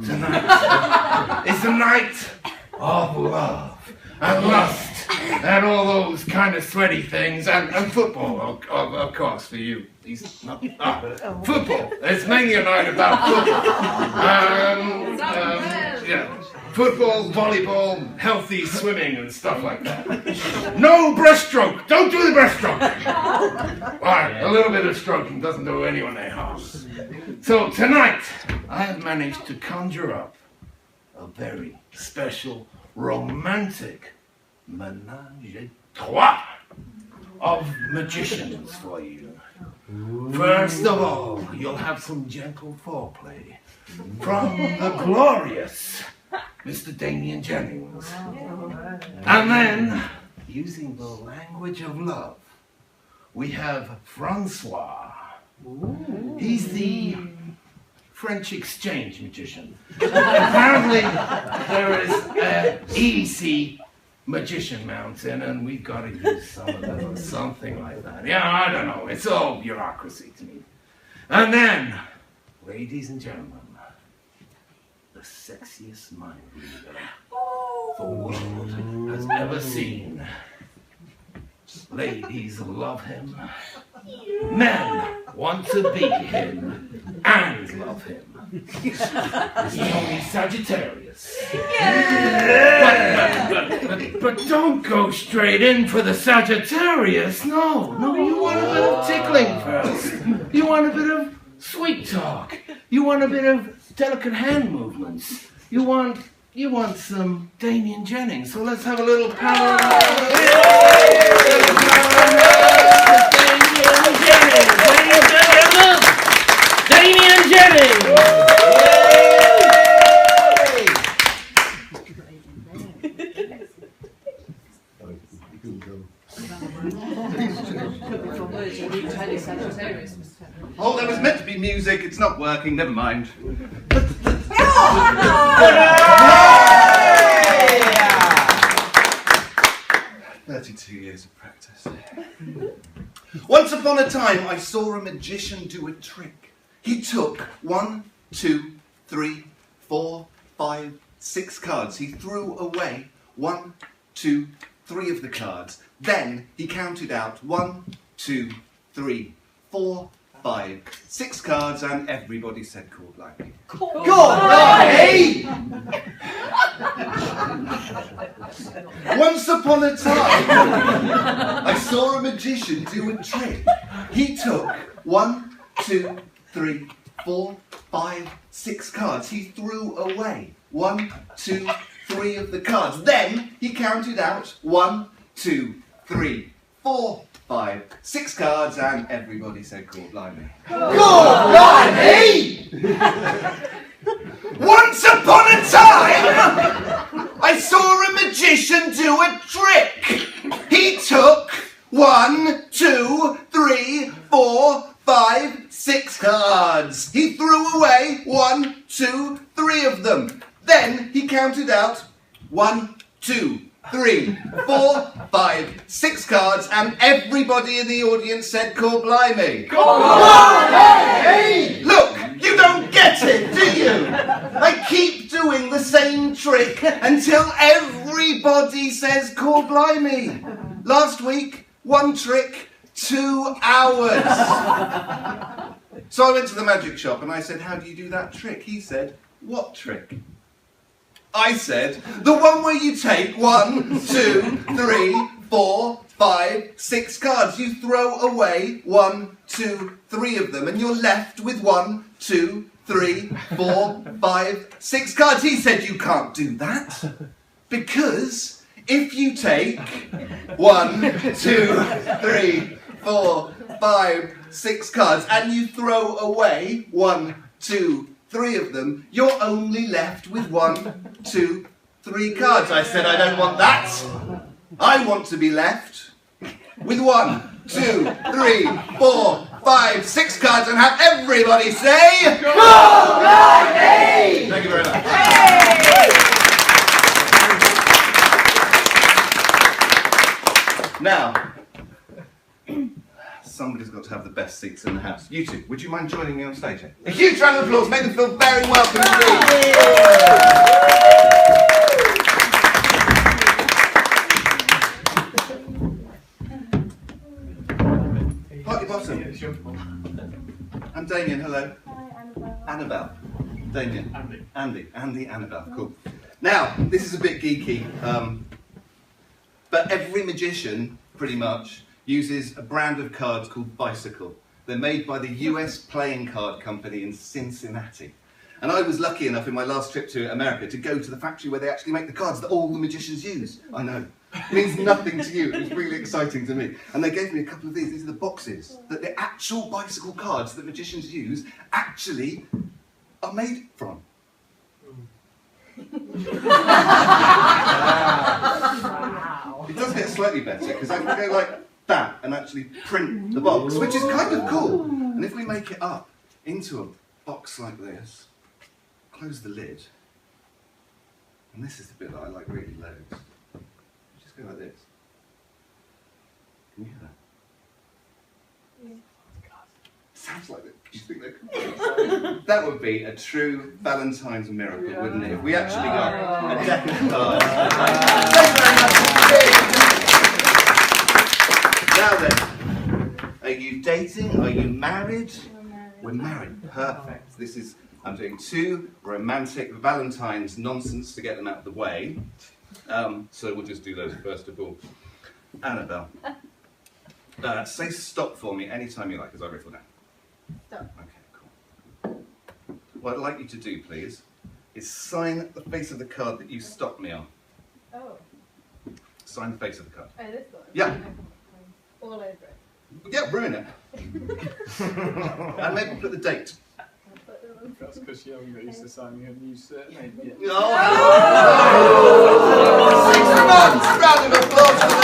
Tonight is the night of love and lust and all those kind of sweaty things and football, of course, for you. Football. It's mainly a night about football. Yeah. Football, volleyball, healthy swimming and stuff like that. No breaststroke! Don't do the breaststroke! Alright, a little bit of stroking doesn't do anyone any harm. So tonight, I have managed to conjure up a very special, romantic menage a trois of magicians for you. First of all, you'll have some gentle foreplay from the glorious Mr. Damian Jennings. And then, using the language of love, we have Francois. He's the French exchange magician. Apparently, there is an easy magician mountain, and we've got to use some of them or something like that. Yeah, I don't know. It's all bureaucracy to me. And then, ladies and gentlemen, the sexiest mind reader the world has ever seen. Ladies love him. Men want to be him and love him. He's only Sagittarius. But don't go straight in for the Sagittarius. No, you want a bit of tickling first. You want a bit of sweet talk. You want a bit of delicate hand movements. You want some Damian Jennings. So let's have a little power. Damian Jennings. Oh, there was meant to be music. It's not working. Never mind. 32 years of practice. Once upon a time, I saw a magician do a trick. He took 1, 2, 3, 4, 5, 6 cards. He threw away 1, 2, 3 of the cards. Then he counted out 1, 2, 3, 4, 5, 6 cards, and everybody said, "Called like me." Hey! Once upon a time, I saw a magician do a trick. He took 1, 2, 3, 4, 5, 6 cards. He threw away 1, 2, 3 of the cards. Then he counted out 1, 2, 3, 4, 5, 6 cards, and everybody said, "Called blimey." Blimey! Once upon a time, I saw a magician do a trick. He took 1, 2, 3, 4, 5, 6 cards. He threw away 1, 2, 3 of them. Then he counted out 1, 2, 3, 4, 5, 6 cards, and everybody in the audience said, "Call blimey." Hey! Look, you don't get it, do you? I keep doing the same trick until everybody says, "Call blimey." Last week, 1 trick, 2 hours. So I went to the magic shop and I said, "How do you do that trick?" He said, "What trick?" I said, "The one where you take 1, 2, 3, 4, 5, 6 cards. You throw away 1, 2, 3 of them, and you're left with 1, 2, 3, 4, 5, 6 cards." He said, "You can't do that, because if you take 1, 2, 3, 4, 5, 6 cards, and you throw away 1, 2, 3 of them, you're only left with 1, 2, 3 cards." I said, "I don't want that. I want to be left with 1, 2, 3, 4, 5, 6 cards, and have everybody say, "Call blimey!" Thank you very much. Hey! Now, somebody's got to have the best seats in the house. You two, would you mind joining me on stage here? A huge round of applause, make them feel very welcome indeed. Party bottom. I'm Damian, hello. Hi, Annabelle. Damian. Andy. Andy, Annabelle, cool. Now, this is a bit geeky, but every magician, pretty much, uses a brand of cards called Bicycle. They're made by the US playing card company in Cincinnati. And I was lucky enough in my last trip to America to go to the factory where they actually make the cards that all the magicians use. I know. It means nothing to you. It was really exciting to me. And they gave me a couple of these. These are the boxes that the actual bicycle cards that magicians use actually are made from. It does get slightly better because I can go like that and actually print the box, which is kind of cool. And if we make it up into a box like this, close the lid, and this is the bit that I like really loads. Just go like this. Can you hear that? Yeah. Sounds like it. Do you think they could? That would be a true Valentine's miracle, wouldn't it? If we actually got a deck of cards. Now then, are you dating? Are you married? We're married. Perfect. This is, I'm doing 2 romantic Valentine's nonsense to get them out of the way. So we'll just do those first of all. Annabelle, say stop for me anytime you like, as I riffle now. Stop. Okay, cool. What I'd like you to do, please, is sign the face of the card that you stopped me on. Oh. Sign the face of the card. Oh, this one? Yeah. All over it. Yeah, ruin it. And maybe put the date. I'll put them on. That's because she hasn't got used to signing a new surname yet. Oh! 6 months! Round of applause for the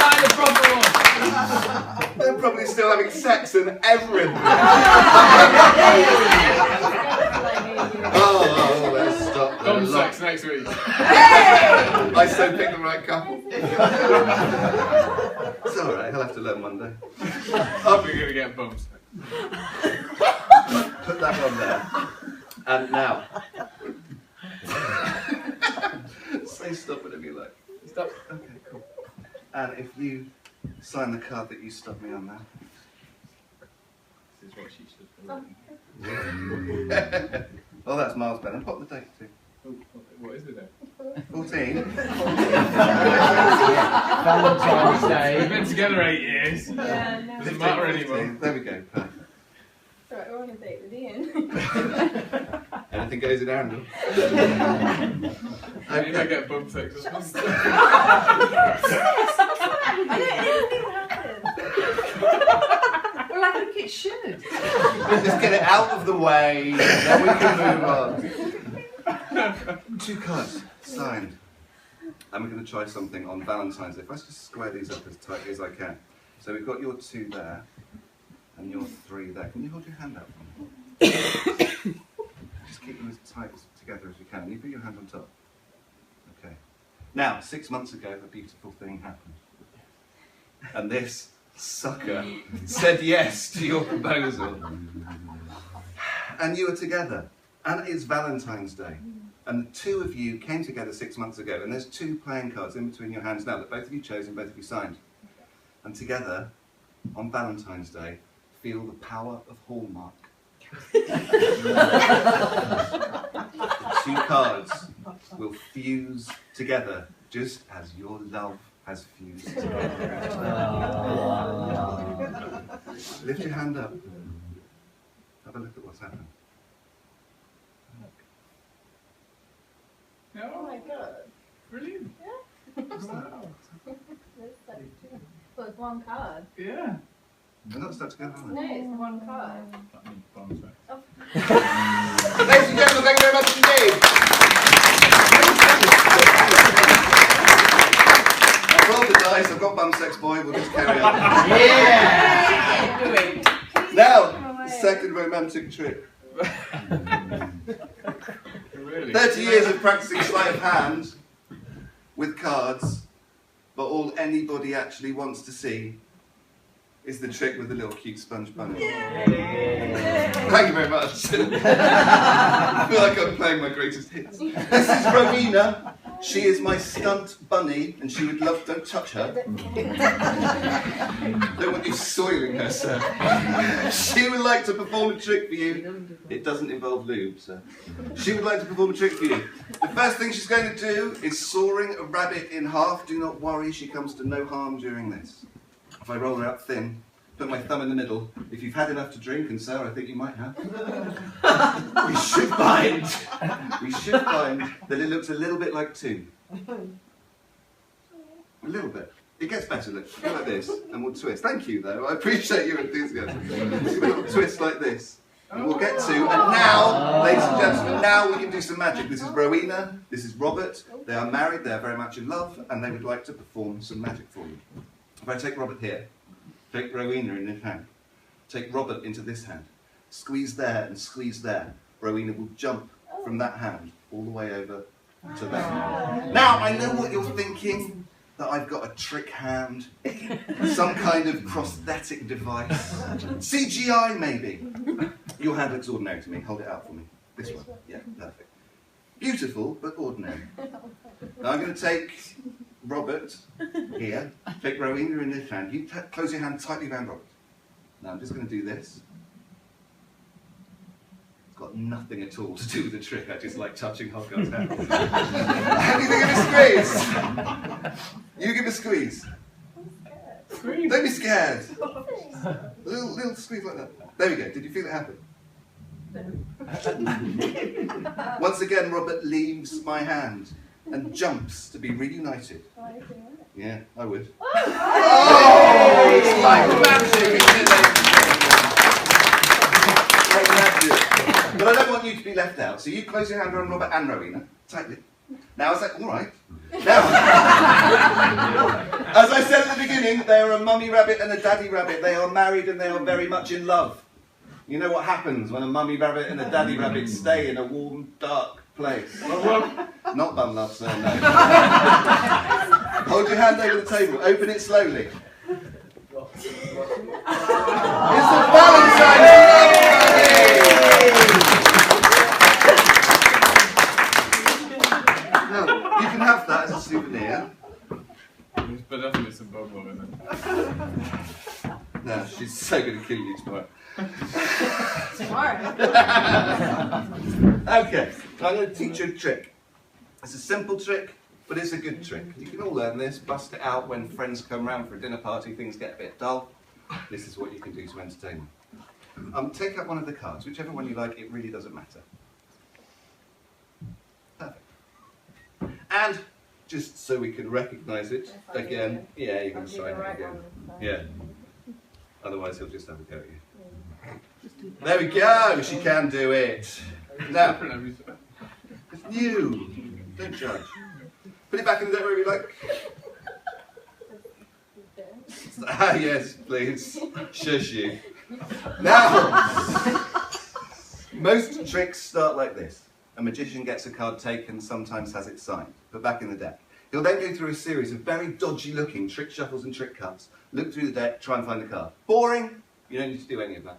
Sign the proper one! They're probably still having sex and everything. Oh, let's stop. Come sex next week. I so picked the right couple. It's alright, he'll have to learn one day. We're going to get bumps. Put that one there. And now. Say stop whenever you like. Stop. Okay, cool. And if you sign the card that you stopped me on now. This is what she should do. Oh, that's miles better. Pop the date too. Oh, what is it then? 14. Valentine's Day. We've been together 8 years. Yeah, no. Doesn't matter anymore. There we go. Perfect. Right, we're on a date with Ian. Anything goes in Arundel. You don't get bump sex. I don't anything happen. Well, I think it should. Just get it out of the way, then we can move on. 2 cards signed. And we're going to try something on Valentine's Day. If I just square these up as tightly as I can. So we've got your 2 there, and your 3 there. Can you hold your hand out for me? Just keep them as tight together as you can. You put your hand on top. Okay. Now, 6 months ago, a beautiful thing happened. And this sucker said yes to your proposal. And you were together. And it's Valentine's Day. And the 2 of you came together 6 months ago, and there's 2 playing cards in between your hands now that both of you chose and both of you signed. And together, on Valentine's Day, feel the power of Hallmark. The 2 cards will fuse together, just as your love has fused together. Lift your hand up. Have a look at what's happened. Oh my god. Brilliant. That's so true. Well, it's one card. Yeah. They're not stuck together, are No, they? it's one card. That means bump sex. Ladies and gentlemen, thank you very much indeed. I've rolled the dice, I've got bum sex boy, we'll just carry on. Yeah! Now, second romantic trick. Really? 30 years of practicing sleight of hand with cards, but all anybody actually wants to see is the trick with the little cute sponge bunny. Thank you very much. I feel like I'm playing my greatest hits. This is Rowena. She is my stunt bunny, and she would love. Don't touch her. Don't want you soiling her, sir. She would like to perform a trick for you. It doesn't involve lube, sir. She would like to perform a trick for you. The first thing she's going to do is sawing a rabbit in half. Do not worry, she comes to no harm during this. If I roll her out thin, put my thumb in the middle. If you've had enough to drink, and sir, I think you might have, we should find that it looks a little bit like two. A little bit. It gets better. Look, go like this, and we'll twist. Thank you, though. I appreciate your enthusiasm. Let's give a little twist like this. And we'll get to, and now, ladies and gentlemen, now we can do some magic. This is Rowena, this is Robert. They are married, they are very much in love, and they would like to perform some magic for you. If I take Robert here, take Rowena in this hand, take Robert into this hand, squeeze there and squeeze there, Rowena will jump from that hand all the way over to that. Now, I know what you're thinking, that I've got a trick hand, some kind of prosthetic device, CGI maybe. Your hand looks ordinary to me. Hold it out for me. This one. Yeah, perfect. Beautiful, but ordinary. Now I'm going to take Robert here, take Rowena in this hand. You close your hand tightly around Robert. Now I'm just going to do this. It's got nothing at all to do with the trick. I just like touching Hoggar's hand. How do you think of a squeeze? You give a squeeze. Don't be scared. A little squeeze like that. There we go. Did you feel it happen? Once again, Robert leaves my hand and jumps to be reunited. Yeah, I would. Oh, it's like magic, isn't it? Like magic. But I don't want you to be left out. So you close your hand around Robert and Rowena tightly. Now, is that all right? Now, as I said at the beginning, they are a mummy rabbit and a daddy rabbit. They are married and they are very much in love. You know what happens when a mummy rabbit and a daddy rabbit stay in a warm, dark place? Not bum love, sir, no. Hold your hand over the table. Open it slowly. It's a Valentine's Day! No, you can have that as a souvenir. But definitely some bug love in it. No, she's so going to kill you tomorrow. Tomorrow. Okay, I'm going to teach you a trick. It's a simple trick, but it's a good trick. You can all learn this, bust it out when friends come round for a dinner party, things get a bit dull. This is what you can do to entertain them. Take out one of the cards, whichever one you like, it really doesn't matter. Perfect. And just so we can recognise it again, yeah, you can sign it again. Yeah. Otherwise he'll just have a go at you. There we go, she can do it. Now, it's you. Don't judge. Put it back in the deck wherever you like. Ah, yes, please. Shush you. Now, most tricks start like this. A magician gets a card taken, sometimes has it signed, put back in the deck. He'll then go through a series of very dodgy looking trick shuffles and trick cuts, look through the deck, try and find the card. Boring? You don't need to do any of that.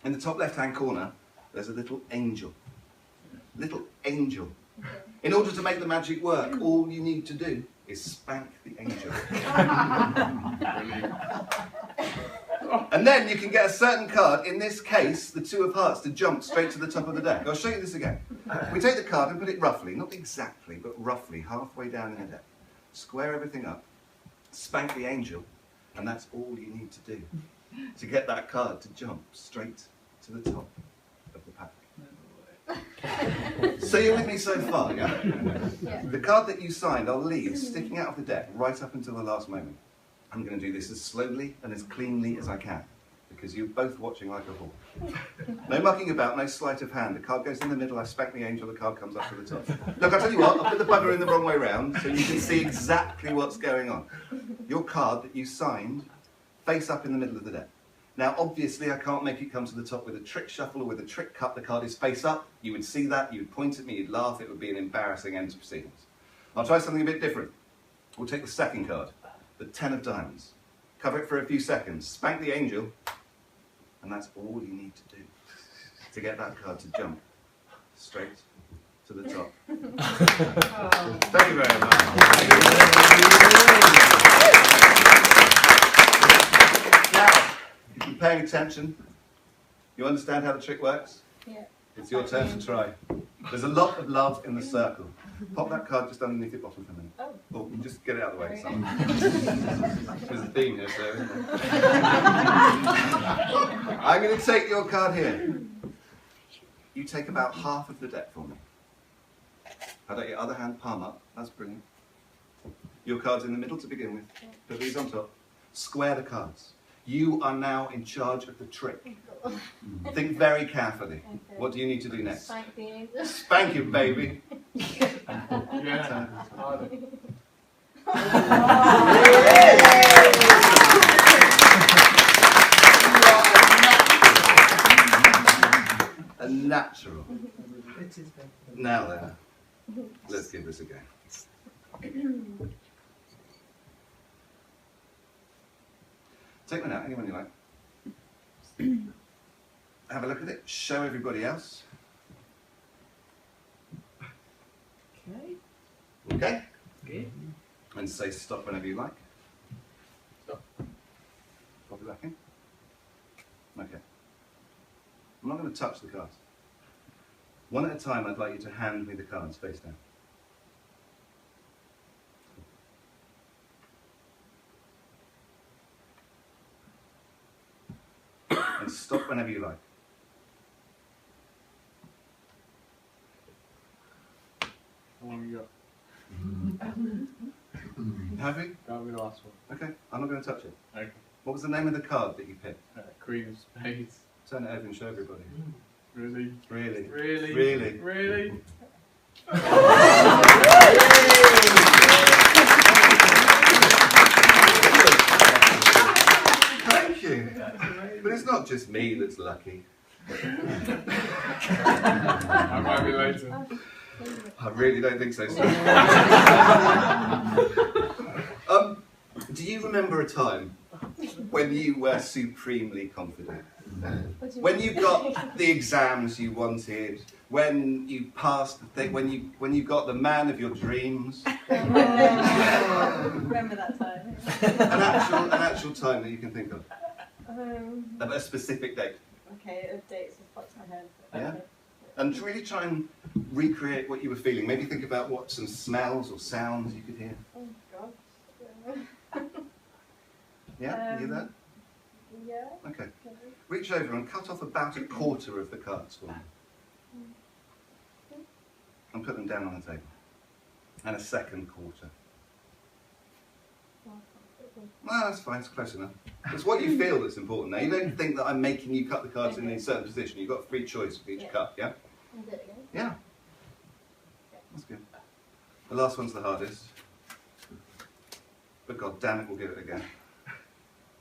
In the top left hand corner, there's a little angel. Little angel. In order to make the magic work, all you need to do is spank the angel. And then you can get a certain card, in this case, the two of hearts, to jump straight to the top of the deck. I'll show you this again. We take the card and put it roughly, not exactly, but roughly, halfway down in the deck. Square everything up, spank the angel, and that's all you need to do to get that card to jump straight to the top of the pack. So you're with me so far, yeah? The card that you signed, I'll leave sticking out of the deck right up until the last moment. I'm going to do this as slowly and as cleanly as I can, because you're both watching like a hawk. No mucking about, no sleight of hand. The card goes in the middle, I spank the angel, the card comes up to the top. Look, I'll tell you what, I'll put the bugger in the wrong way round so you can see exactly what's going on. Your card that you signed, face up in the middle of the deck. Now, obviously, I can't make it come to the top with a trick shuffle or with a trick cut. The card is face up. You would see that, you would point at me, you'd laugh. It would be an embarrassing end to proceedings. I'll try something a bit different. We'll take the second card, the 10 of diamonds. Cover it for a few seconds. Spank the angel. And that's all you need to do to get that card to jump straight to the top. Thank you very much. Now, if you're paying attention, you understand how the trick works? Yeah. It's your turn to try. There's a lot of love in the circle. Pop that card just underneath your bottom for a minute. Oh, you just get it out of the way. There's a theme here, so isn't there? I'm going to take your card here. You take about half of the deck for me. How about your other hand, palm up? That's brilliant. Your card's in the middle to begin with. Put these on top. Square the cards. You are now in charge of the trick. Think very carefully. Okay. What do you need to do next? Spank the angel. Spank it, baby. Yeah. Harder. A natural. Now then, let's give this a go. Take one out, anyone you like. Have a look at it, show everybody else. Okay. Okay? Good. And say stop whenever you like. Stop. Pop it back in. Okay. I'm not going to touch the cards. One at a time, I'd like you to hand me the cards face down. And stop whenever you like. How long you got? Happy? That'll be the last one. Okay, I'm not going to touch it. Okay. What was the name of the card that you picked? Queen of Spades. Turn it over and show everybody. Really? Really? Really? Really? Really? Thank you. But it's not just me that's lucky. I might be later. I really don't think so, sir. Do you remember a time when you were supremely confident? When you got the exams you wanted, when you passed the thing, when you got the man of your dreams? Remember that time? An actual time that you can think of. A specific date. Okay, a date just popped in my head. Yeah? Okay. And really try and recreate what you were feeling. Maybe think about what some smells or sounds you could hear. Oh gosh. Yeah? You there? Yeah. Okay. Reach over and cut off about a quarter of the cards for me. And put them down on the table. And a second quarter. No, that's fine, it's close enough. It's what you feel that's important now. You don't think that I'm making you cut the cards in a certain position. You've got free choice with each cut, yeah? And do it again. Yeah. That's good. The last one's the hardest. But god damn it, we'll give it again.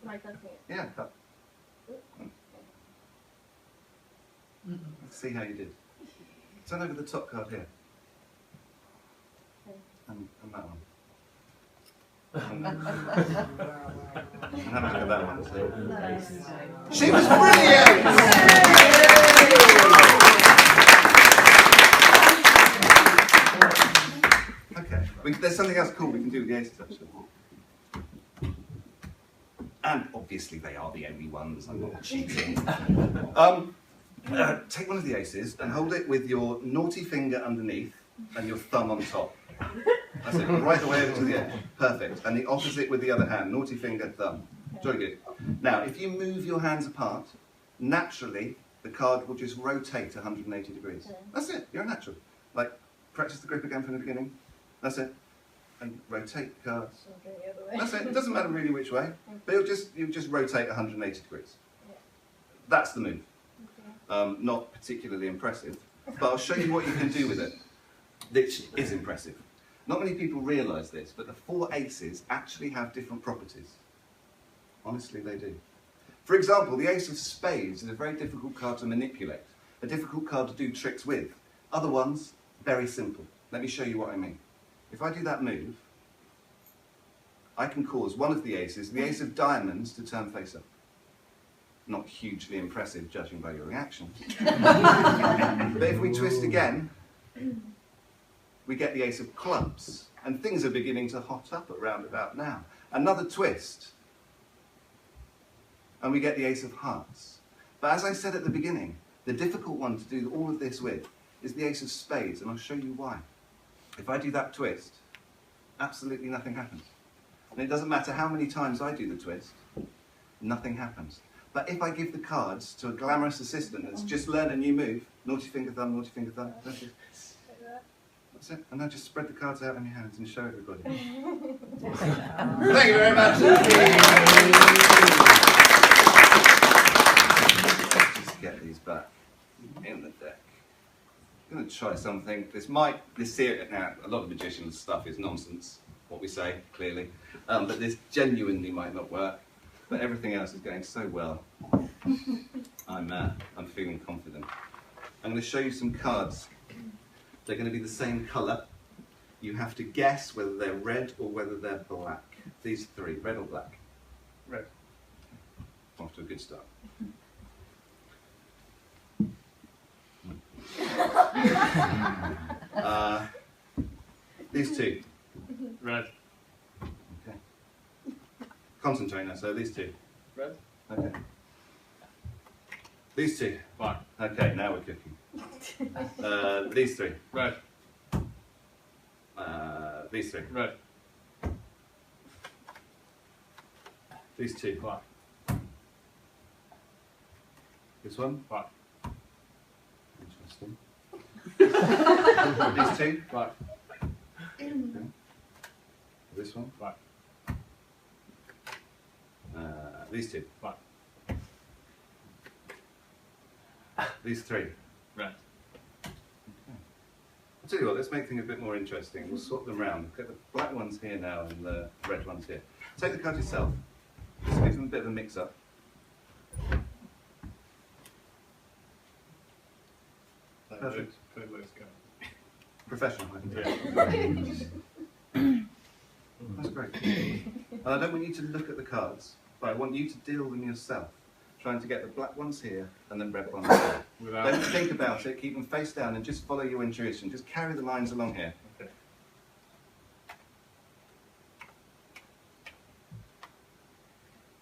Am I cutting it? Yeah, cut. Let's see how you did. Turn over the top card here. Okay. And that one. And have a look at that one too. She was brilliant! Okay, there's something else cool we can do with the aces actually. And obviously they are the only ones, I'm not cheating. Take one of the aces and hold it with your naughty finger underneath and your thumb on top. That's it, right away over to the edge. Perfect. And the opposite with the other hand, naughty finger, thumb. Very good. Now, if you move your hands apart, naturally, the card will just rotate 180 degrees. That's it, you're a natural. Like, practice the grip again from the beginning. That's it. And rotate the cards. I'm going the other way. That's it, it doesn't matter really which way, but you'll just rotate 180 degrees. Yeah. That's the move. Okay. Not particularly impressive, but I'll show you what you can do with it, which is impressive. Not many people realise this, but the 4 aces actually have different properties. Honestly, they do. For example, the ace of spades is a very difficult card to manipulate, a difficult card to do tricks with. Other ones, very simple. Let me show you what I mean. If I do that move, I can cause one of the aces, the ace of diamonds, to turn face up. Not hugely impressive, judging by your reaction. But if we twist again, we get the ace of clubs. And things are beginning to hot up at round about now. Another twist, and we get the ace of hearts. But as I said at the beginning, the difficult one to do all of this with is the ace of spades, and I'll show you why. If I do that twist, absolutely nothing happens. And it doesn't matter how many times I do the twist, nothing happens. But if I give the cards to a glamorous assistant that's just learned a new move, naughty finger thumb, that's it. And now just spread the cards out in your hands and show everybody. Thank you very much. Just get these back in the deck. I'm going to try something. This now, a lot of magicians' stuff is nonsense, what we say, clearly. But this genuinely might not work. But everything else is going so well. I'm feeling confident. I'm going to show you some cards. They're going to be the same colour. You have to guess whether they're red or whether they're black. These three, red or black? Red. Off to a good start. These two. Red. Okay. Concentrate now, so these two. Red. Okay. These two. Black. Okay, now we're cooking. These three. Red. These three. Red. These two. Black. This one. Black. Interesting. These two. Black. Okay. This one. Black. These two. Black. These three. Red. I'll tell you what, let's make things a bit more interesting. We'll swap them round. Get the black ones here now and the red ones here. Take the card yourself. Just give them a bit of a mix-up. Perfect. Professional, I can Yeah. That's great. And I don't want you to look at the cards, but I want you to deal them yourself. Trying to get the black ones here and then red ones here. Don't think about it, keep them face down and just follow your intuition. Just carry the lines along here. Okay.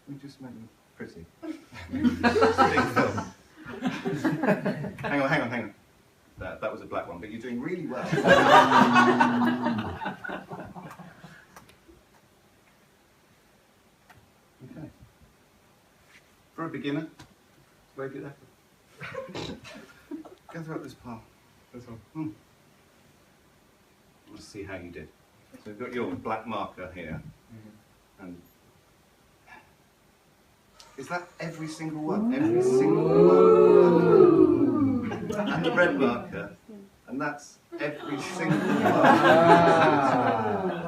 We just make them pretty. It's a big film. Hang on. That was a black one, but you're doing really well. Okay. For a beginner, it's very good effort. Go through this pile. This one. Let's see how you did. So we've got your black marker here. And is that every single one? Every single one. And the red marker. And that's every single one.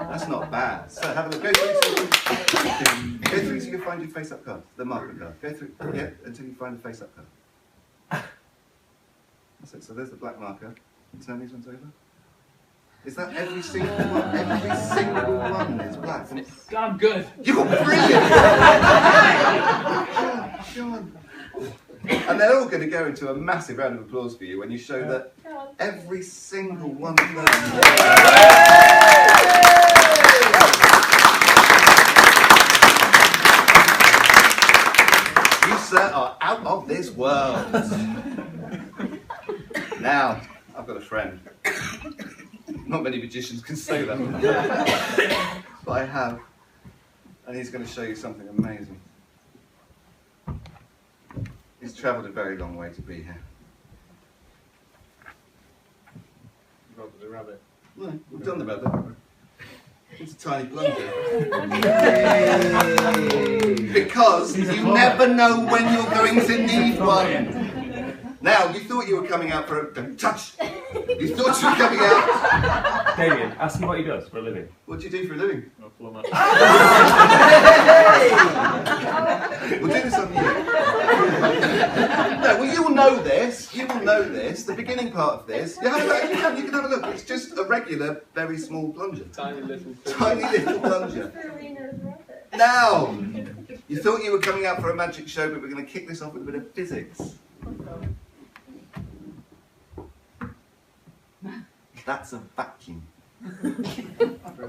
That's not bad. So have a look. Go through till you find your face-up card, the marker card. Go through, until you find the face-up card. That's it. So there's the black marker. Turn these ones over. Is that every single one? Every single one is black. And I'm good. you're brilliant! God. And they're all going to go into a massive round of applause for you when you show that every single one of them. You, sir, are out of this world. Now, I've got a friend. Not many magicians can say that. But I have. And he's going to show you something amazing. He's travelled a very long way to be here. Got the rabbit. No, we've done the rabbit. It's a tiny blunder. Because you never know when you're going to need one. Now, you thought you were coming out for a... Don't touch! You thought you were coming out... Damian, ask him what he does for a living. What do you do for a living? I'm a plumber. We'll do this on you. No, well, you will know this. You will know this. The beginning part of this. You can have a look. It's just a regular, very small plunger. Tiny little. Tiny little plunger. Serena's rabbit. Now, you thought you were coming out for a magic show, but we're going to kick this off with a bit of physics. That's a vacuum.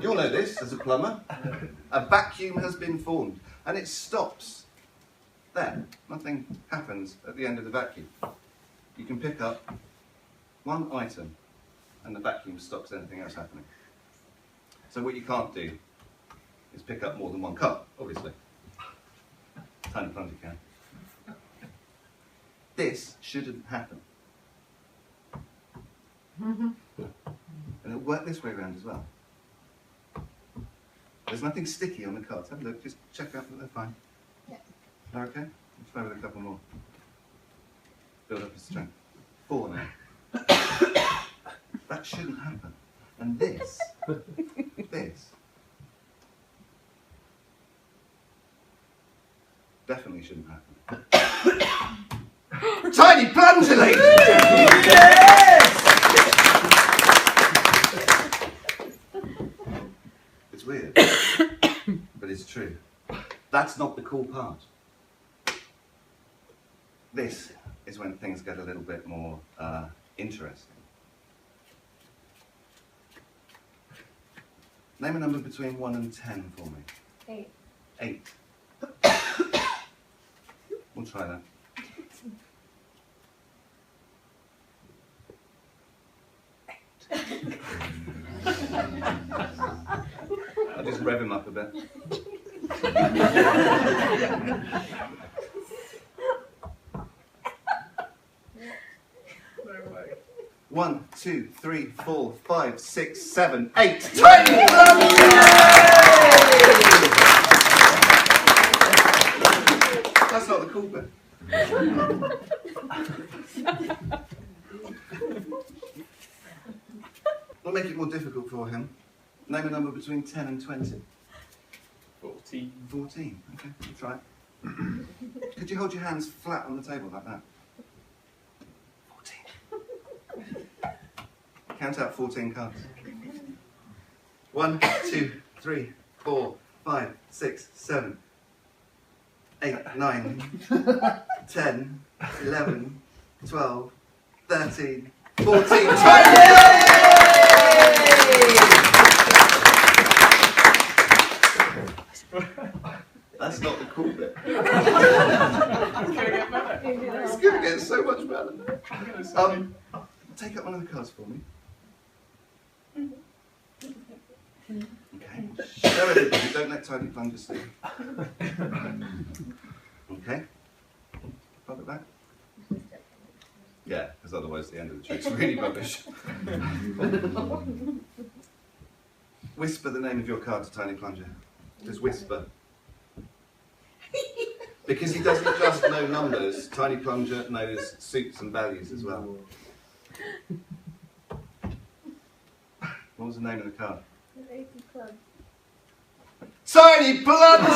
You'll know this as a plumber. A vacuum has been formed, and it stops there. Nothing happens at the end of the vacuum. You can pick up one item, and the vacuum stops anything else happening. So what you can't do is pick up more than one cup, obviously. Tiny plunger can. This shouldn't happen. And it'll work this way around as well. There's nothing sticky on the cards. Have a look, just check out that they're fine. Yeah. They're okay? Let's try with a couple more. Build up the strength. 4 now. That shouldn't happen. And this, definitely shouldn't happen. Tiny plunger, ladies and gentlemen! Yes! It's weird, but it's true. That's not the cool part. This is when things get a little bit more interesting. Name a number between 1 and 10 for me. 8. 8. We'll try that. I'll just rev him up a bit. No way. 1, 2, 3, 4, 5, 6, 7, 8. Tiny plunger! That's not the cool bit. We'll make it more difficult for him. Name a number between 10 and 20. 14. 14. Okay, we'll try it. Could you hold your hands flat on the table like that? 14. Count out 14 cards. 1, 2, 3, 4, 5, 6, 7, 8, 9, 10, 11, 12, 13, 14, 20! That's not the cool bit. It's gonna get better. It's going to get so much better. Take up one of the cards for me. Okay. Show everybody. Don't let Tiny Plunger see. Okay. Pop it back. Yeah, because otherwise the end of the trick's really rubbish. Whisper the name of your card to Tiny Plunger. Just whisper. Because he doesn't just know numbers, Tiny Plunger knows suits and values as well. What was the name of the card? The 80 Club. Tiny Plunger!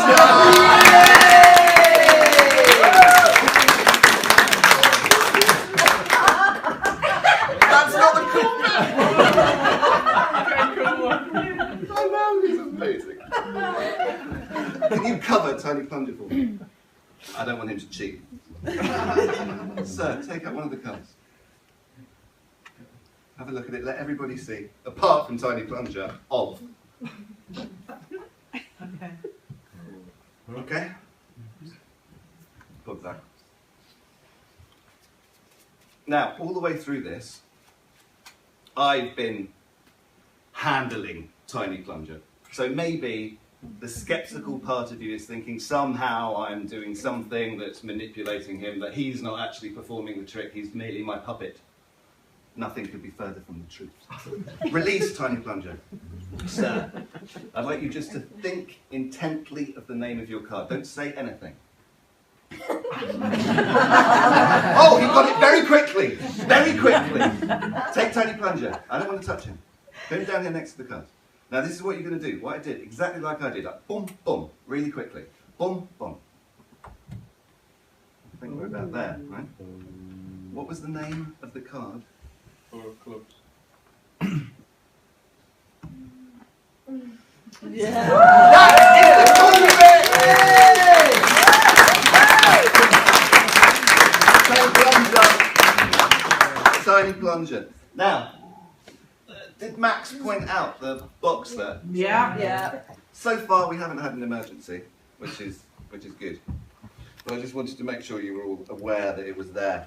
That's not the cool bit! I know, he's amazing. Can you cover Tiny Plunger for me? I don't want him to cheat. Sir, take up one of the cards. Have a look at it, let everybody see, apart from Tiny Plunger, of. Okay? Put that. Now, all the way through this, I've been handling Tiny Plunger. So maybe the sceptical part of you is thinking somehow I'm doing something that's manipulating him, that he's not actually performing the trick, he's merely my puppet. Nothing could be further from the truth. Release Tiny Plunger. Sir, I'd like you just to think intently of the name of your card. Don't say anything. Oh, he got it very quickly. Very quickly. Take Tiny Plunger. I don't want to touch him. Put him down here next to the card. Now this is what you're going to do. What I did, exactly like I did. Like, boom, boom, really quickly. Boom, boom. I think we're about there, right? What was the name of the card? Four of clubs. Yeah. Tiny plunger. Now, did Max point out the box there? Yeah. Yeah. So far, we haven't had an emergency, which is good. But I just wanted to make sure you were all aware that it was there,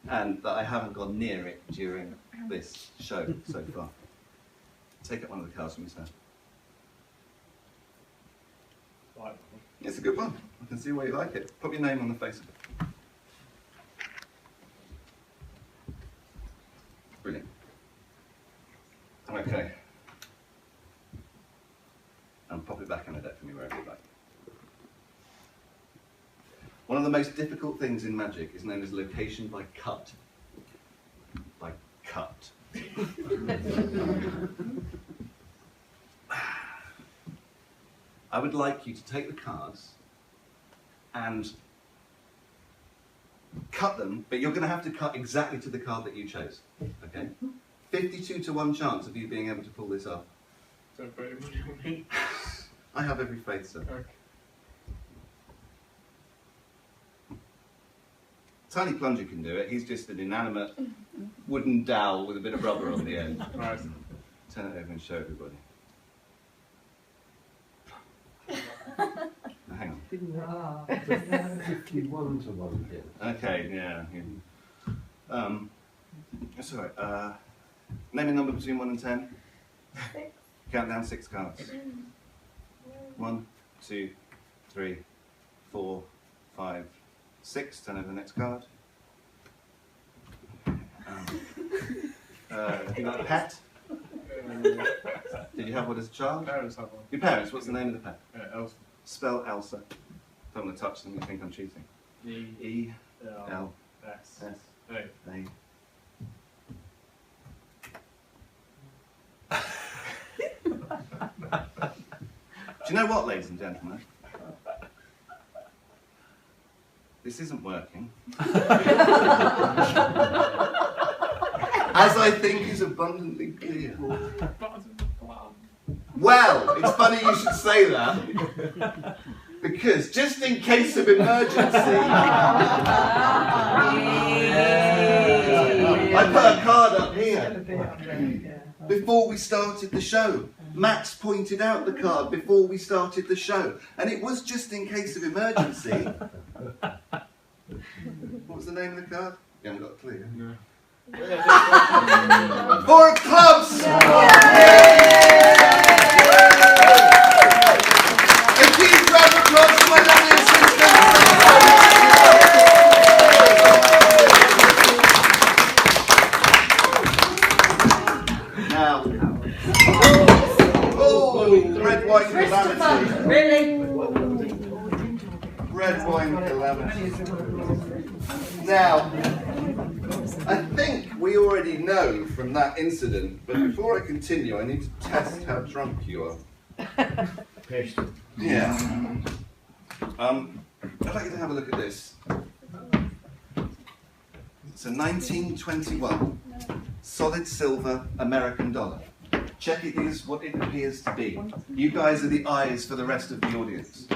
and that I haven't gone near it during this show so far. Take out one of the cards from his hand. Right. It's a good one. I can see why you like it. Put your name on the face of it. Brilliant. Okay. And pop it back in the deck for me wherever you like. One of the most difficult things in magic is known as location by cut. By cut. I would like you to take the cards and cut them, but you're going to have to cut exactly to the card that you chose. Okay? 52-1 chance of you being able to pull this off. Don't put any money on me. I have every faith, sir. Okay. Tiny Plunger can do it. He's just an inanimate wooden dowel with a bit of rubber on the end. Right. Turn it over and show everybody. Now, hang on. 51-1. Okay, yeah. That's all right. Name a number between 1 and 10. 6. Count down 6 cards. 1, 2, 3, 4, 5, 6. Turn over the next card. Have you got a pet? Did you have one as a child? Parents have one. Your parents, what's the name of the pet? Elsa. Spell Elsa. Don't want to touch them, you think I'm cheating. E, L, S. S, A. A. Do you know what, ladies and gentlemen? This isn't working. As I think is abundantly clear. Well, it's funny you should say that. Because just in case of emergency, I put a card up here. Before we started the show, Max pointed out the card before we started the show, and it was just in case of emergency. What was the name of the card? You haven't got a clue. No. 4 of clubs! A huge round of applause for my lovely assistant. Now, red wine calamity. Really? Red wine calamity. Now, I think we already know from that incident, but before I continue, I need to test how drunk you are. Yeah. I'd like you to have a look at this. It's a 1921 solid silver American dollar. Check it is what it appears to be. You guys are the eyes for the rest of the audience.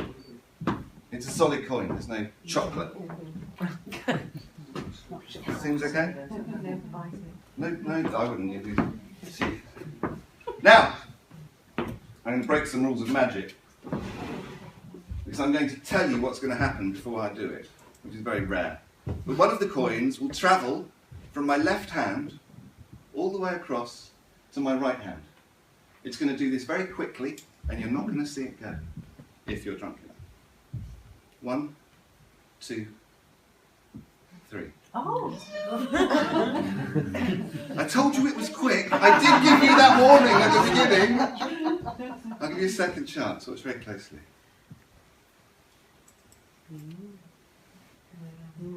It's a solid coin, there's no chocolate. Seems okay? No, I wouldn't. See. Now, I'm going to break some rules of magic. Because I'm going to tell you what's going to happen before I do it, which is very rare. But one of the coins will travel from my left hand all the way across to my right hand. It's going to do this very quickly, and you're not going to see it go, if you're drunk enough. 1, 2, 3. Oh. I told you it was quick. I did give you that warning at the beginning. I'll give you a second chance. Watch very closely.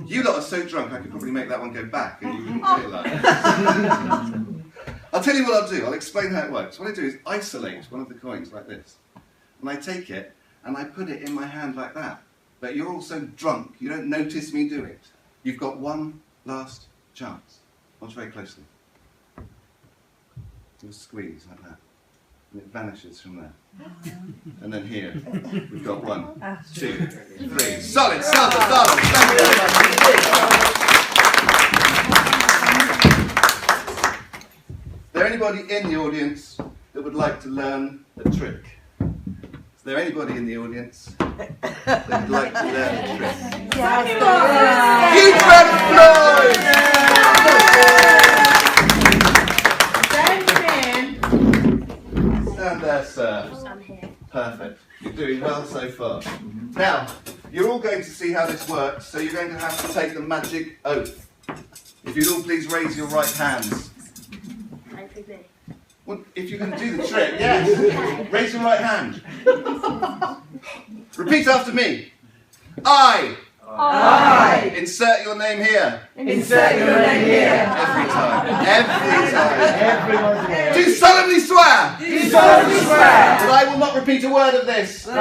You lot are so drunk I could probably make that one go back and you wouldn't feel that. I'll tell you what I'll do. I'll explain how it works. What I do is isolate one of the coins like this. And I take it and I put it in my hand like that. But you're all so drunk you don't notice me do it. You've got one last chance. Watch very closely. Do a squeeze like that. And it vanishes from there. And then here, we've got 1, 2, 3. Solid. Thank you very much. Is there anybody in the audience that would like to learn a trick? Is there anybody in the audience that would like to learn a trick? Huge round of applause! Stand there, sir. I'm here. Perfect. You're doing well so far. Now, you're all going to see how this works, so you're going to have to take the magic oath. If you'd all please raise your right hands. Well, if you can do the trick, yes. Raise your right hand. Repeat after me. I. Insert your name here. Insert your name here. Every time. Do solemnly swear. That I will not repeat a word of this. To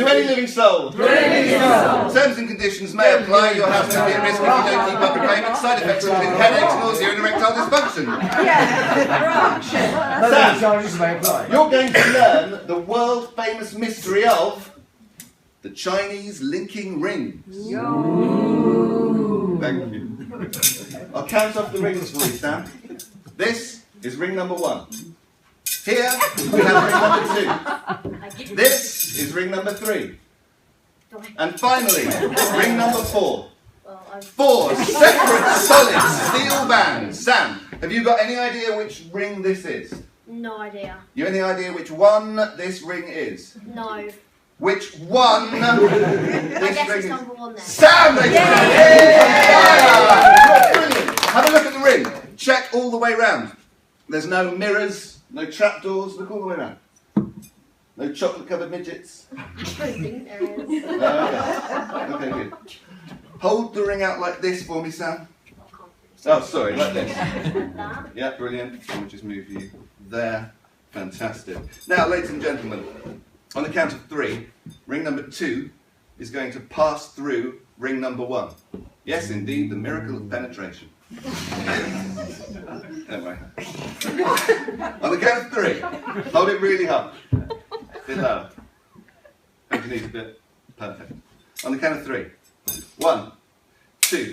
any living soul. Terms and conditions may apply. Your house may be at risk if you don't keep up repayment. Side effects include headaches, nausea, and erectile dysfunction. Sam, you're going to learn the world famous mystery of the Chinese linking rings. Thank you. I'll count off the rings for you, Sam. This is ring number 1. Here we have ring number 2. This is ring number 3. And finally, ring number 4. 4 separate solid steel bands. Sam, have you got any idea which ring this is? No idea. You have any idea which one this ring is? No. Which one I this guess ring it's is? number 1 then. Sam, ladies and gentlemen! Brilliant. Have a look at the ring. Check all the way round. There's no mirrors, no trapdoors. Look all the way round. No chocolate-covered midgets. I think there is. Okay, good. Hold the ring out like this for me, Sam. Oh, sorry, like this. That. Yeah, brilliant. I'll just move you there. Fantastic. Now, ladies and gentlemen, on the count of 3, ring number 2 is going to pass through ring number 1. Yes, indeed, the miracle of penetration. Anyway. On the count of 3, hold it really hard. A bit lower. Don't you need a bit? Perfect. On the count of 3. 1, 2,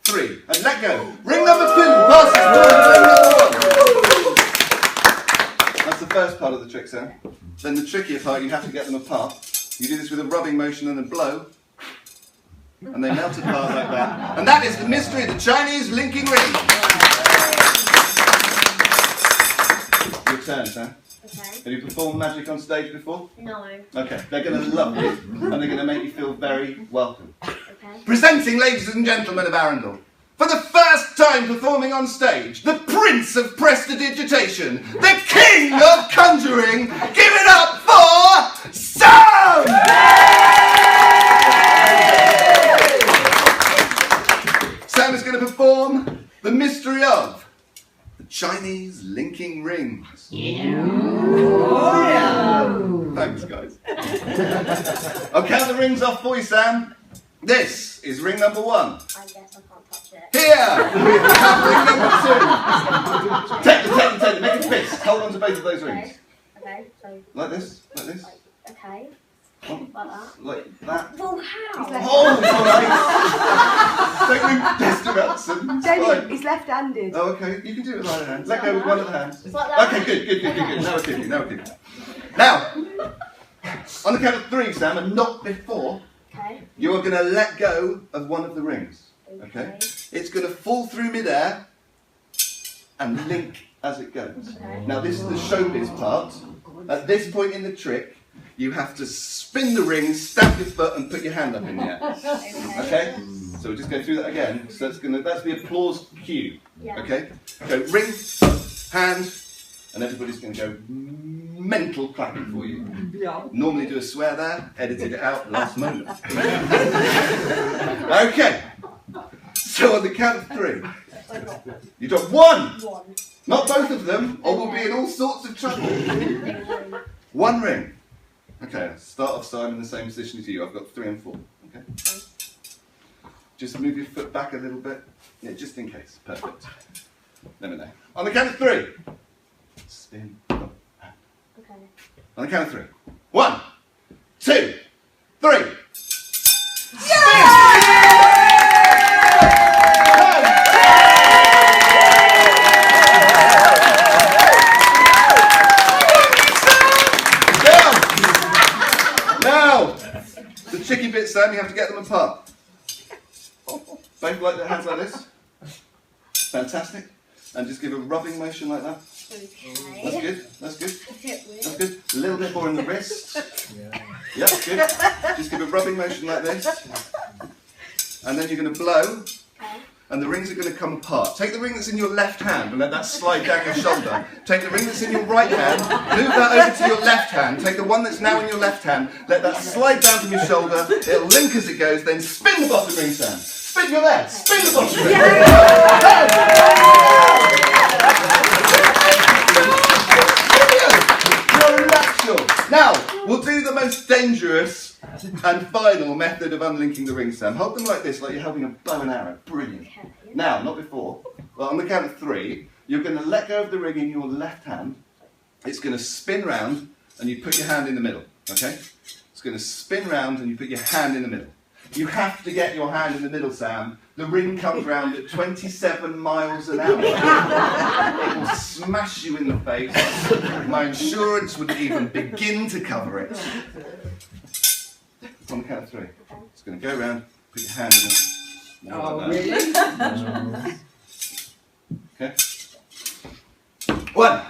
3, and let go. Ring number 2 passes through ring number 1. That's the first part of the trick, Sam. Then the trickier part, you have to get them apart. You do this with a rubbing motion and a blow, and they melt apart like that. And that is the mystery of the Chinese linking ring. Your turn, Sam. Okay. Have you performed magic on stage before? No. Okay, they're going to love you, and they're going to make you feel very welcome. Okay. Presenting, ladies and gentlemen of Arundel, for the first time performing on stage, the Prince of Prestidigitation, the King of Conjuring. Give it up for Sam! Sam is going to perform the mystery of the Chinese linking rings. Thanks, guys. I'll count the rings off for you, Sam. This is ring number 1. I guess I can't touch it. Here, we have ring number 2. Take them, make a fist. Hold on to both of those rings. Okay, so, Like this. okay. Oh, Like that. like that. Well, how? Oh, nice. Don't be pissed about some. It's fine. He's left-handed. Oh, okay. You can do it with either hand. Let go with one of the hands. It's like that. Okay, good. Now we're kicking. Now, on the count of 3, Sam, and not before, Okay. you are going to let go of one of the rings. Okay? It's going to fall through midair and link as it goes. Okay. Now, this is the showbiz part. At this point in the trick, you have to spin the ring, stamp your foot, and put your hand up in the air. Okay? So we'll just go through that again. So that's the applause cue. Yeah. Okay? Go ring, hand, and everybody's going to go mental clapping for you. Normally do a swear there, edited it out last moment. Okay. So on the count of 3, you got 1. Not both of them, or we'll be in all sorts of trouble. 1 ring. Okay, start off, so I'm in the same position as you. I've got 3 and 4. Okay. Just move your foot back a little bit. Yeah, just in case. Perfect. Let me know. On the count of 3. Spin. Up. Okay. On the count of 3. 1, 2, 3. Now, the tricky bit, Sam, you have to get them apart. Both like their hands like this. Fantastic. And just give a rubbing motion like that. Okay. That's good. That's good. Hit with. That's good. A little bit more in the wrist. Yeah, good. Just give a rubbing motion like this. And then you're going to blow. Okay. And the rings are going to come apart. Take the ring that's in your left hand and let that slide down your shoulder. Take the ring that's in your right hand, move that over to your left hand. Take the one that's now in your left hand, let that slide down from your shoulder. It'll link as it goes, then spin the bottom ring, Sam. Spin, you're there. Spin the bottom ring. You're a natural. Now, we'll do the most dangerous and final method of unlinking the ring, Sam. Hold them like this, like you're holding a bow and arrow. Brilliant. Okay. Now, not before. Well, on the count of 3, you're going to let go of the ring in your left hand. It's going to spin round, and you put your hand in the middle. Okay? It's going to spin round, and you put your hand in the middle. You have to get your hand in the middle, Sam. The ring comes round at 27 miles an hour. It will smash you in the face. My insurance wouldn't even begin to cover it. On the count of 3. It's going to go round, put your hand in it. Oh, Like really? Okay. 1,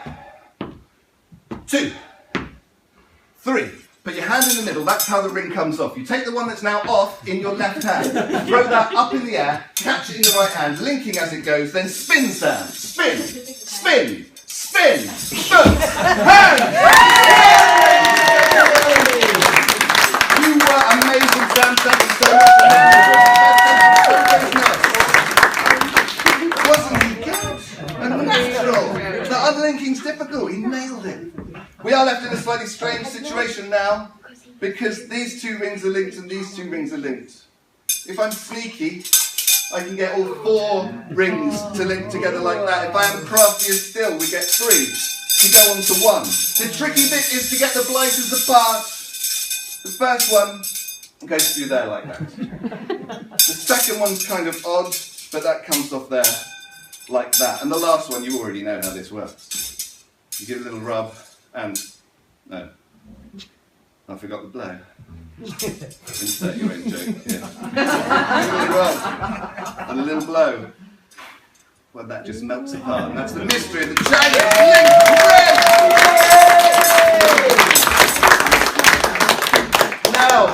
2, 3. Put your hand in the middle, that's how the ring comes off. You take the one that's now off in your left hand, throw that up in the air, catch it in the right hand, linking as it goes, then spin, Sam. Spin, spin, spin, boom, hand! You were amazing, Sam. Thank you so much. Wasn't he good? And natural. The unlinking's difficult. He nailed it. We are left in a slightly strange situation now because these 2 rings are linked and these 2 rings are linked. If I'm sneaky, I can get all 4 rings to link together like that. If I am craftier still, we get 3 to go on to 1. The tricky bit is to get the blighters apart. The first one goes through there like that. The second one's kind of odd, but that comes off there like that. And the last one, you already know how this works. You give a little rub and... no. I forgot the blow. Insert your own joke here. A little rub and a little blow. Well, that just melts apart. And that's the mystery of the giant link ring! Now,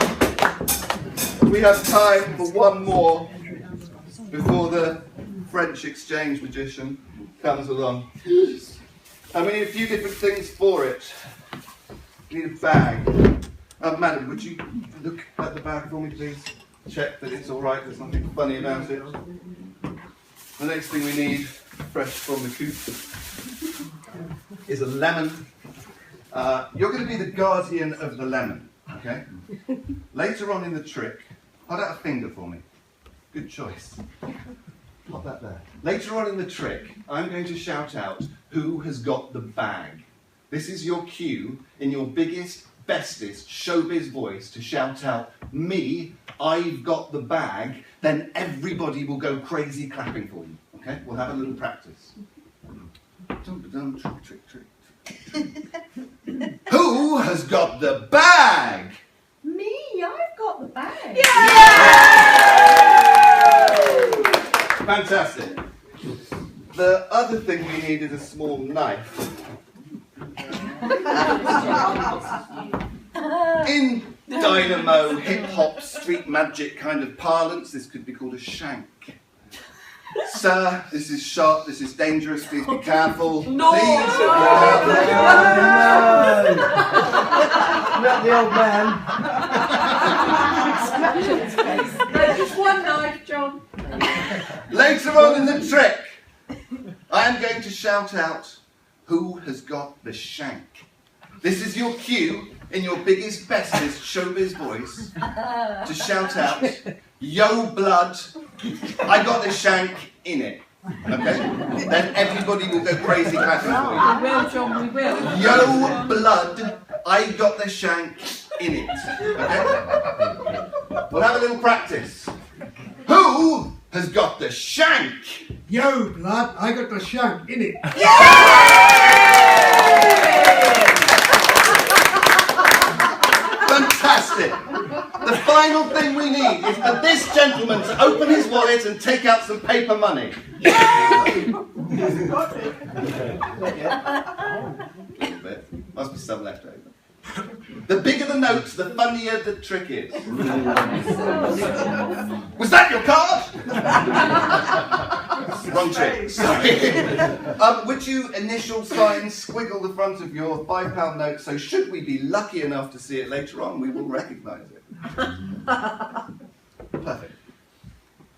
we have time for one more before the French exchange magician comes along. And we need a few different things for it. We need a bag. Madam, would you look at the bag for me, please? Check that it's all right, there's nothing funny about it. The next thing we need, fresh from the coop, is a lemon. You're going to be the guardian of the lemon, okay? Later on in the trick, hold out a finger for me. Good choice. Pop that there. Later on in the trick, I'm going to shout out who has got the bag. This is your cue in your biggest, bestest showbiz voice to shout out, me, I've got the bag, then everybody will go crazy clapping for you. Okay? We'll have a little practice. Dum-ba-dum, trick, trick, trick. Who has got the bag? Me, I've got the bag. Fantastic. The other thing we need is a small knife. In dynamo, hip-hop, street magic kind of parlance, this could be called a shank. Sir, this is sharp, this is dangerous, please be careful. No! Please be careful. Not the old man. Just one knife, John. Later on in the trick, I am going to shout out who has got the shank. This is your cue in your biggest, bestest showbiz voice to shout out Yo blood, I got the shank in it. Okay? Then everybody will go crazy clapping for you. We will, John, we will. Yo blood, I got the shank in it. Okay? We'll have a little practice. Who has got the shank? Yo, blood, I got the shank in it. Fantastic. The final thing we need is for this gentleman to open his wallet and take out some paper money. Must be some left over. The bigger the notes, the funnier the trick is. Was that your card? Wrong trick. Sorry. Would you initial sign squiggle the front of your £5 note so should we be lucky enough to see it later on, we will recognise it. Perfect.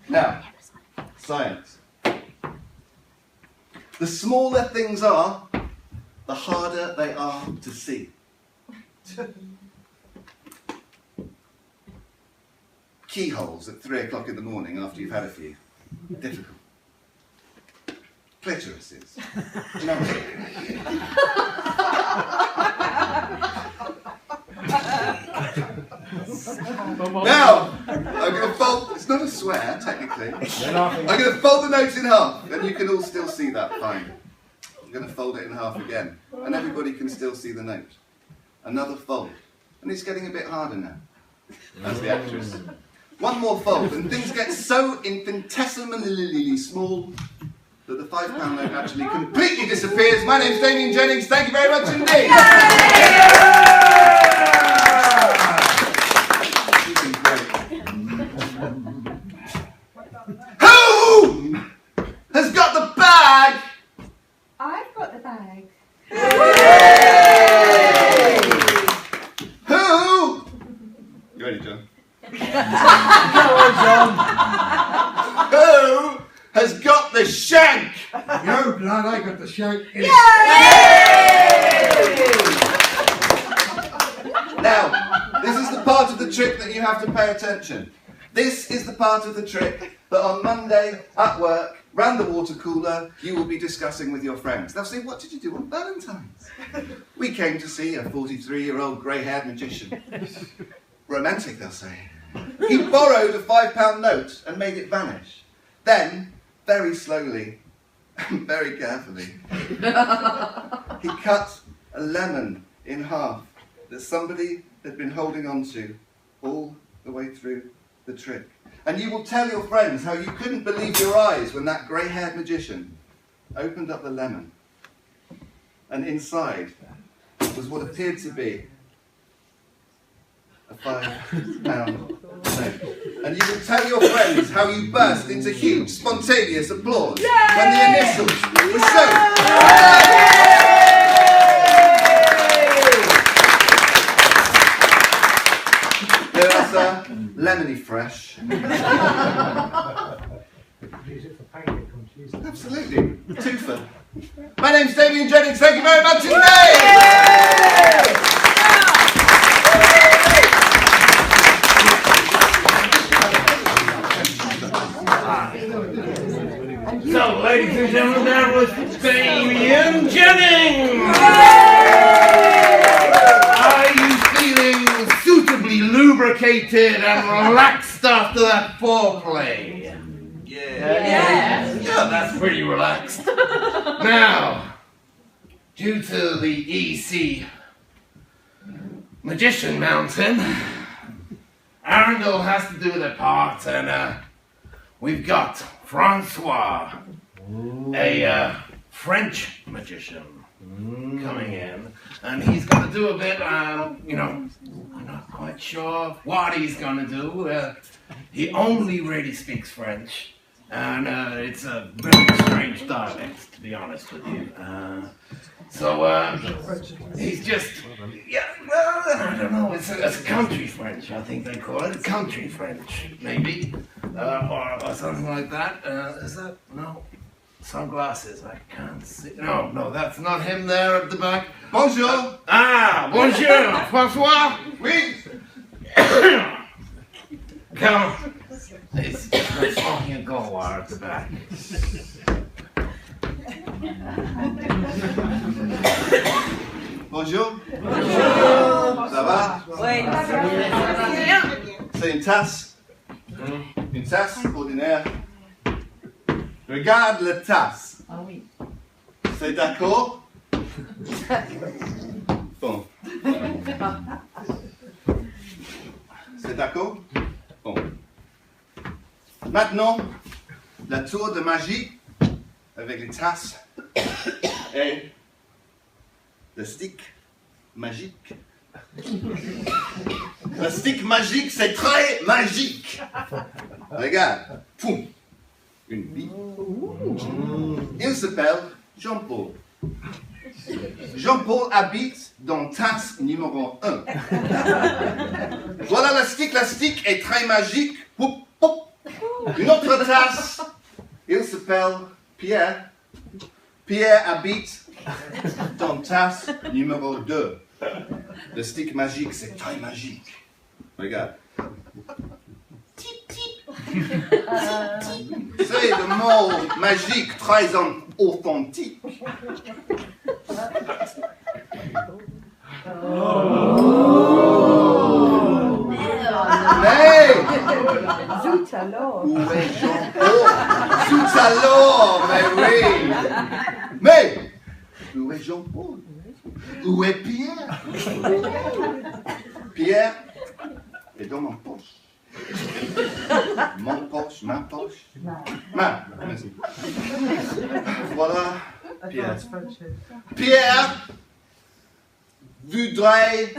Now, science. The smaller things are, the harder they are to see. Keyholes at 3 o'clock in the morning after you've had a few. Difficult. Clitorises. No. Now, I'm going to fold, it's not a swear technically, I'm going to fold the notes in half and you can all still see that fine. I'm going to fold it in half again and everybody can still see the note. Another fold. And it's getting a bit harder now. That's the actress. One more fold and things get so infinitesimally small that the £5 note actually completely disappears. My name's Damian Jennings. Thank you very much indeed. Who has got the bag? I've got the bag. Who? You ready, John? Who has got the shank? Yo, blood, I got the shank in it. Now, this is the part of the trick that you have to pay attention. This is the part of the trick that on Monday at work, round the water cooler, you will be discussing with your friends. They'll say, what did you do on Valentine's? We came to see a 43-year-old grey-haired magician. Romantic, they'll say. He borrowed a £5 note and made it vanish. Then, very slowly, and very carefully, he cut a lemon in half that somebody had been holding on to all the way through the trick. And you will tell your friends how you couldn't believe your eyes when that grey-haired magician opened up the lemon. And inside was what appeared to be a £5 note. And you will tell your friends how you burst into huge, spontaneous applause when the initials were shown. Sir, lemony fresh. Use it for pancake on Tuesday. Absolutely. Twofer. My name's Damian Jennings. Thank you very much indeed. So, ladies and gentlemen, that was Damian Jennings! Are you feeling suitably lubricated and relaxed after that foreplay? Yes. Yeah, that's pretty relaxed. Now, due to the EC Magician Mountain, Arundel has to do their part, and we've got Francois, a French magician, coming in, and he's going to do a bit, I'm not quite sure what he's going to do. He only really speaks French, and it's a very strange dialect, to be honest with you. He's just, I don't know, it's a country French, I think they call it, country French, maybe, or something like that. Is that, no? Sunglasses, I can't see. No, that's not him there at the back. Bonjour. Bonjour, Francois. Oui. It's just like smoking a gold wire at the back. Bonjour. Ça va? Oui. C'est une tasse. Une tasse ordinaire. Regarde la tasse. Ah oui. C'est d'accord? Bon. C'est d'accord? Bon. Maintenant, la tour de magie avec les tasses et le stick magique. Le stick magique, c'est très magique. Regarde. Poum. Une bille. Il s'appelle Jean-Paul. Jean-Paul habite dans tasse numéro 1. Voilà la stick est très magique. Poup, poup. Une autre tasse. Il s'appelle Pierre. Pierre habite dans tasse numéro 2. Le stick magique, c'est très magique. Regarde. Tip, tip. C'est le mot magique très authentique. Mais Zut alors. où est Jean-Paul? Tout alors, mais oui. Mais où est Jean-Paul? Où est Pierre? Pierre est dans mon poche. Mon poche, ma poche. Merci. Voilà, Pierre. Pierre voudrait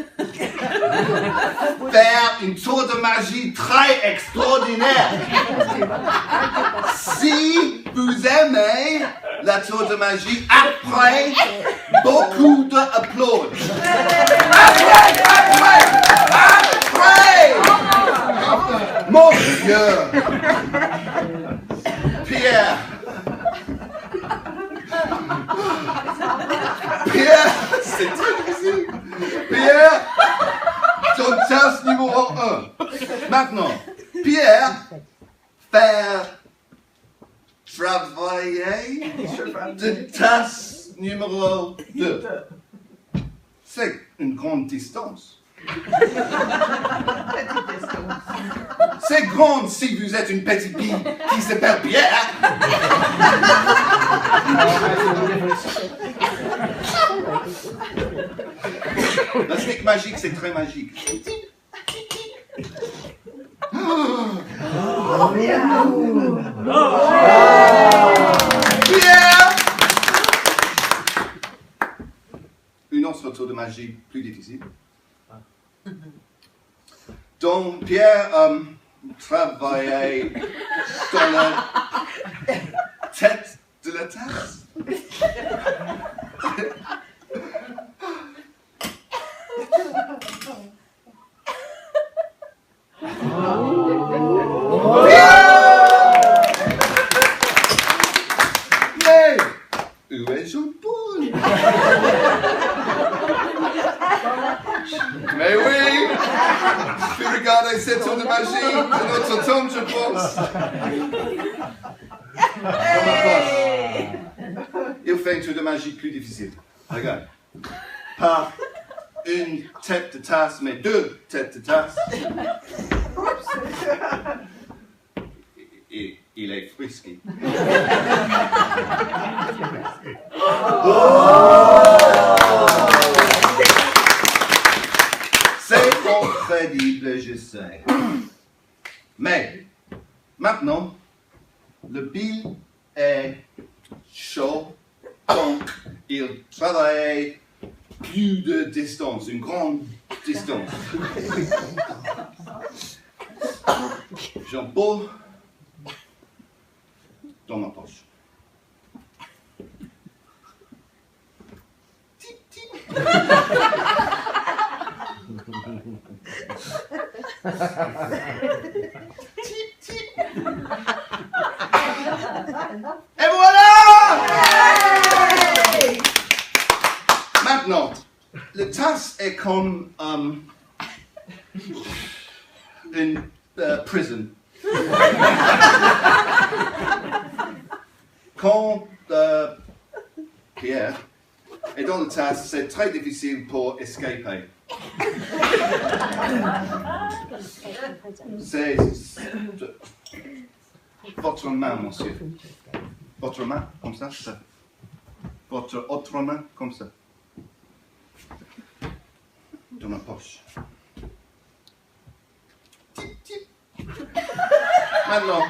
faire une tour de magie très extraordinaire. Si vous aimez la tour de magie, après, beaucoup d'applaudissements. Après! Mon Dieu! Pierre! Pierre! C'est très difficile! Pierre! Ton tasse numéro 1. Maintenant, Pierre, faire travailler de tasse numéro 2. C'est une grande distance. C'est grande si vous êtes une petite fille qui s'appelle Pierre. La stick magique, c'est très magique. Pierre! Une autre tour de magie plus difficile. Donc, Pierre travaillait dans la tête de la tasse. Mais où est Jean-Paul? Mais oui! Tu regardes cette tour de magie de notre tombe, je pense. Dans ma poche. Il fait une tour de magie plus difficile. Regarde. Pas une tête de tasse, mais 2 têtes de tasse. Et il est frisky. C'est incroyable, je sais. Mais, maintenant, le bill est chaud, donc il travaille plus de distance, une grande distance. Jean-Paul, dans ma poche. Tip, tip. Tip, tip. Et voilà! Maintenant, le tasse est comme une prison. Quand Pierre est dans le tas, c'est très difficile pour escaper. C'est votre main, monsieur. Votre main, comme ça. Votre autre main, comme ça. Dans ma poche. Tip, tip. Maintenant,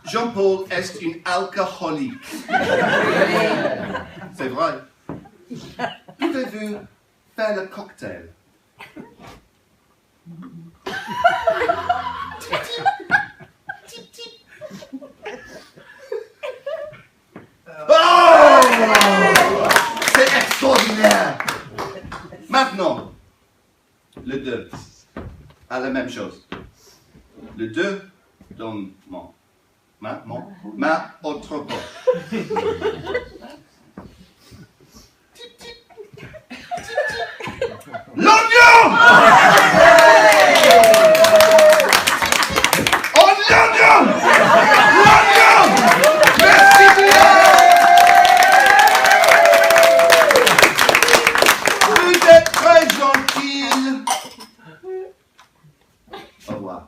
Jean-Paul est une alcoolique. C'est vrai. Pouvez-vous faire le cocktail? Tip, tip. Oh! C'est extraordinaire! Maintenant, le 2 a la même chose. Le 2 dans ma autre poche. Tip, tip. L'oignon! Oh, l'oignon! L'oignon! Merci bien! Vous êtes très gentil. Au revoir.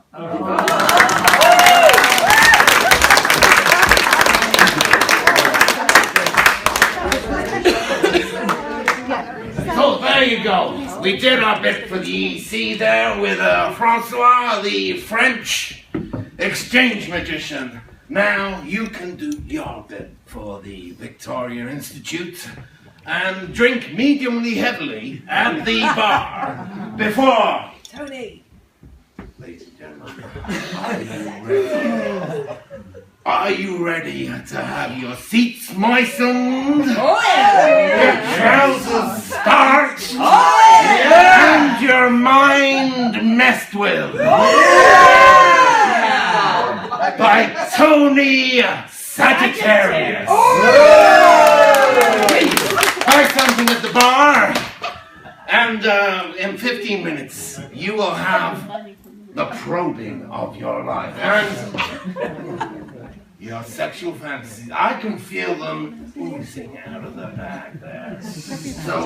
So there you go. We did our bit for the EC there with Francois, the French exchange magician. Now you can do your bit for the Victoria Institute and drink mediumly heavily at the bar before. Tony. Ladies and gentlemen, are you ready to have your seats moistened? Oh yeah. Your trousers starched? Oh yeah. And your mind messed with? By Tony Sagittarius. Please, buy something at the bar, and in 15 minutes you will have the probing of your life and your sexual fantasies. I can feel them oozing out of the bag there. So,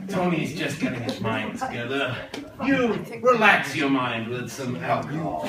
Tony's just getting his mind together. You relax your mind with some alcohol.